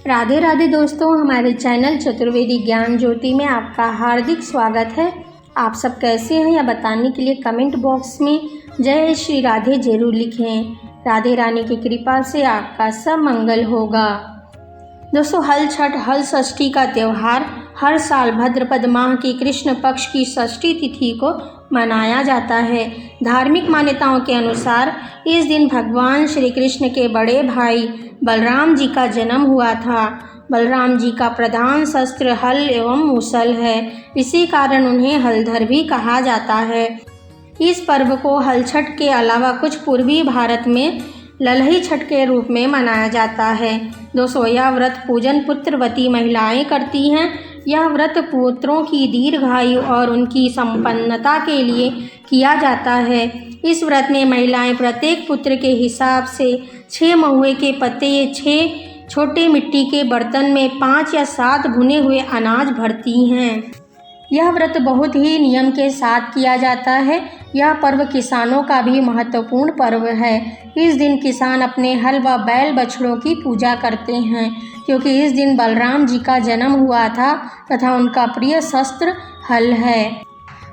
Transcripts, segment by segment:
राधे राधे दोस्तों, हमारे चैनल चतुर्वेदी ज्ञान ज्योति में आपका हार्दिक स्वागत है। आप सब कैसे हैं यह बताने के लिए कमेंट बॉक्स में जय श्री राधे जरूर लिखें। राधे रानी की कृपा से आपका सब मंगल होगा। दोस्तों, हल छठ हल षष्ठी का त्यौहार हर साल भाद्रपद माह की कृष्ण पक्ष की षष्ठी तिथि को मनाया जाता है। धार्मिक मान्यताओं के अनुसार इस दिन भगवान श्री कृष्ण के बड़े भाई बलराम जी का जन्म हुआ था। बलराम जी का प्रधान शस्त्र हल एवं मूसल है, इसी कारण उन्हें हलधर भी कहा जाता है। इस पर्व को हल छठ के अलावा कुछ पूर्वी भारत में ललही छठ के रूप में मनाया जाता है। दोस्तों, यह व्रत पूजन पुत्रवती महिलाएं करती हैं। यह व्रत पुत्रों की दीर्घायु और उनकी संपन्नता के लिए किया जाता है। इस व्रत में महिलाएं प्रत्येक पुत्र के हिसाब से 6 महुए के पत्ते, 6 छोटे मिट्टी के बर्तन में 5 या 7 भुने हुए अनाज भरती हैं। यह व्रत बहुत ही नियम के साथ किया जाता है। यह पर्व किसानों का भी महत्वपूर्ण पर्व है। इस दिन किसान अपने हल व बैल बछड़ों की पूजा करते हैं, क्योंकि इस दिन बलराम जी का जन्म हुआ था तथा उनका प्रिय शस्त्र हल है।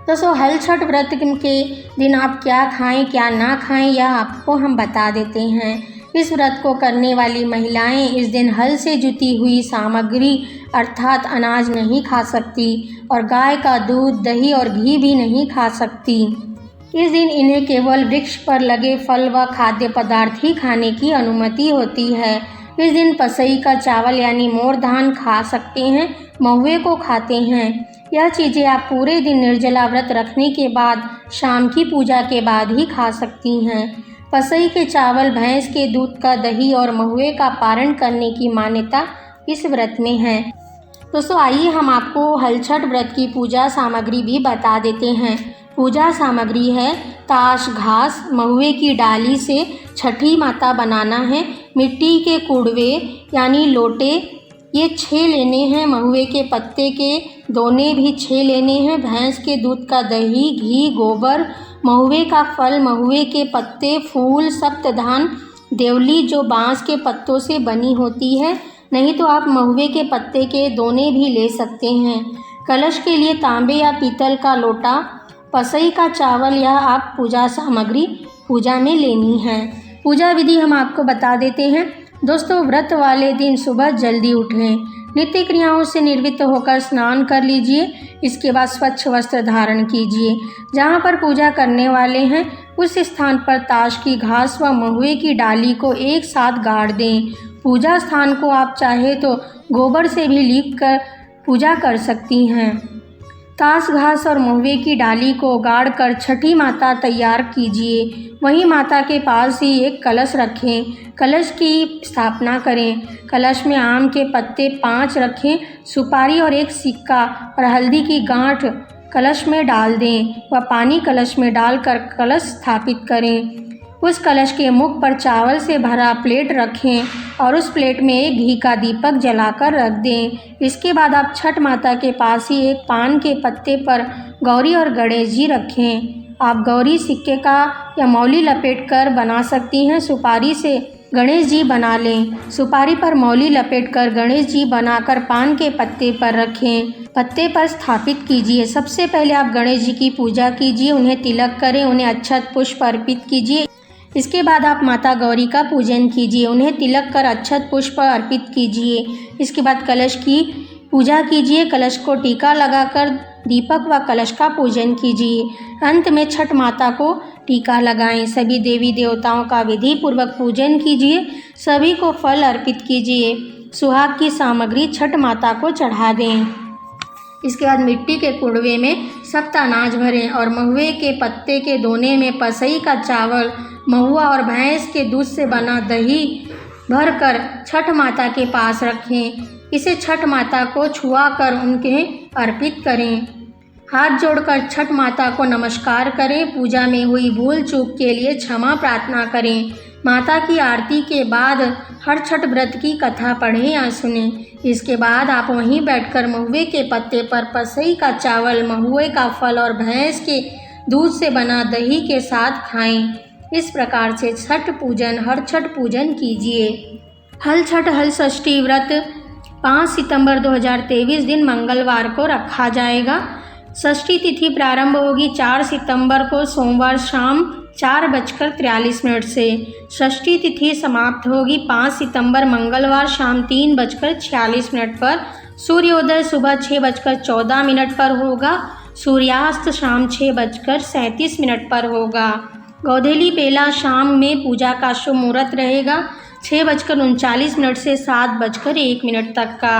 दोस्तों, हल छठ व्रत के दिन आप क्या खाएं क्या ना खाएं यह आपको हम बता देते हैं। इस व्रत को करने वाली महिलाएं इस दिन हल से जुती हुई सामग्री अर्थात अनाज नहीं खा सकती और गाय का दूध, दही और घी भी नहीं खा सकती। इस दिन इन्हें केवल वृक्ष पर लगे फल व खाद्य पदार्थ ही खाने की अनुमति होती है। इस दिन पसई का चावल यानी मोर धान खा सकते हैं, महुए को खाते हैं। यह चीज़ें आप पूरे दिन निर्जला व्रत रखने के बाद शाम की पूजा के बाद ही खा सकती हैं। पसई के चावल, भैंस के दूध का दही और महुए का पारण करने की मान्यता इस व्रत में है। दोस्तों, आइए हम आपको हल छठ व्रत की पूजा सामग्री भी बता देते हैं। पूजा सामग्री है ताश, घास, महुए की डाली से छठी माता बनाना है। मिट्टी के कुड़वे यानी लोटे ये 6 लेने हैं। महुए के पत्ते के दोने भी 6 लेने हैं। भैंस के दूध का दही, घी, गोबर, महुए का फल, महुए के पत्ते, फूल, सप्तधान, देवली जो बांस के पत्तों से बनी होती है, नहीं तो आप महुए के पत्ते के दोने भी ले सकते हैं। कलश के लिए तांबे या पीतल का लोटा, पसई का चावल, यह आप पूजा सामग्री पूजा में लेनी है। पूजा विधि हम आपको बता देते हैं। दोस्तों, व्रत वाले दिन सुबह जल्दी उठें, नित्य क्रियाओं से निवृत्त होकर स्नान कर लीजिए। इसके बाद स्वच्छ वस्त्र धारण कीजिए। जहाँ पर पूजा करने वाले हैं उस स्थान पर ताश की घास व महुए की डाली को एक साथ गाड़ दें। पूजा स्थान को आप चाहे तो गोबर से भी लीप कर पूजा कर सकती हैं। ताश घास और महुए की डाली को गाड़कर छठी माता तैयार कीजिए। वहीं माता के पास ही एक कलश रखें, कलश की स्थापना करें। कलश में आम के पत्ते 5 रखें, सुपारी और एक सिक्का और हल्दी की गांठ कलश में डाल दें व पानी कलश में डालकर कलश स्थापित करें। उस कलश के मुख पर चावल से भरा प्लेट रखें और उस प्लेट में एक घी का दीपक जलाकर रख दें। इसके बाद आप छठ माता के पास ही एक पान के पत्ते पर गौरी और गणेश जी रखें। आप गौरी सिक्के का या मौली लपेट कर बना सकती हैं। सुपारी से गणेश जी बना लें। सुपारी पर मौली लपेटकर गणेश जी बनाकर पान के पत्ते पर रखें। पत्ते पर स्थापित कीजिए। सबसे पहले आप गणेश जी की पूजा कीजिए, उन्हें तिलक करें, उन्हें अक्षत पुष्प अर्पित कीजिए। इसके बाद आप माता गौरी का पूजन कीजिए, उन्हें तिलक कर अक्षत पुष्प अर्पित कीजिए। इसके बाद कलश की पूजा कीजिए। कलश को टीका लगाकर दीपक व कलश का पूजन कीजिए। अंत में छठ माता को टीका लगाएं। सभी देवी देवताओं का विधि पूर्वक पूजन कीजिए। सभी को फल अर्पित कीजिए। सुहाग की सामग्री छठ माता को चढ़ा दें। इसके बाद मिट्टी के कुड़वे में सप्त अनाज भरें और महुए के पत्ते के दोने में पसई का चावल, महुआ और भैंस के दूध से बना दही भरकर छठ माता के पास रखें। इसे छठ माता को छुआ कर उनके अर्पित करें। हाथ जोड़कर छठ माता को नमस्कार करें। पूजा में हुई भूल चूक के लिए क्षमा प्रार्थना करें। माता की आरती के बाद हर छठ व्रत की कथा पढ़ें या सुनें। इसके बाद आप वहीं बैठकर महुए के पत्ते पर पसई का चावल, महुए का फल और भैंस के दूध से बना दही के साथ खाएं। इस प्रकार से छठ पूजन हर छठ पूजन कीजिए। हल छठ हल षष्ठी व्रत 5 सितंबर 2023 दिन मंगलवार को रखा जाएगा। षष्ठी तिथि प्रारंभ होगी 4 सितंबर को सोमवार शाम 4:43 से। षष्ठी तिथि समाप्त होगी 5 सितंबर मंगलवार शाम 3:46 पर। सूर्योदय सुबह 6:14 पर होगा। सूर्यास्त शाम 6:37 पर होगा। गोधूली बेला शाम में पूजा का शुभ मुहूर्त रहेगा 6:39 से 7:01 तक का।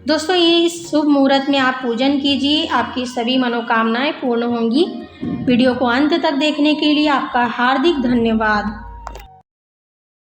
दोस्तों, इस शुभ मुहूर्त में आप पूजन कीजिए, आपकी सभी मनोकामनाएं पूर्ण होंगी। वीडियो को अंत तक देखने के लिए आपका हार्दिक धन्यवाद।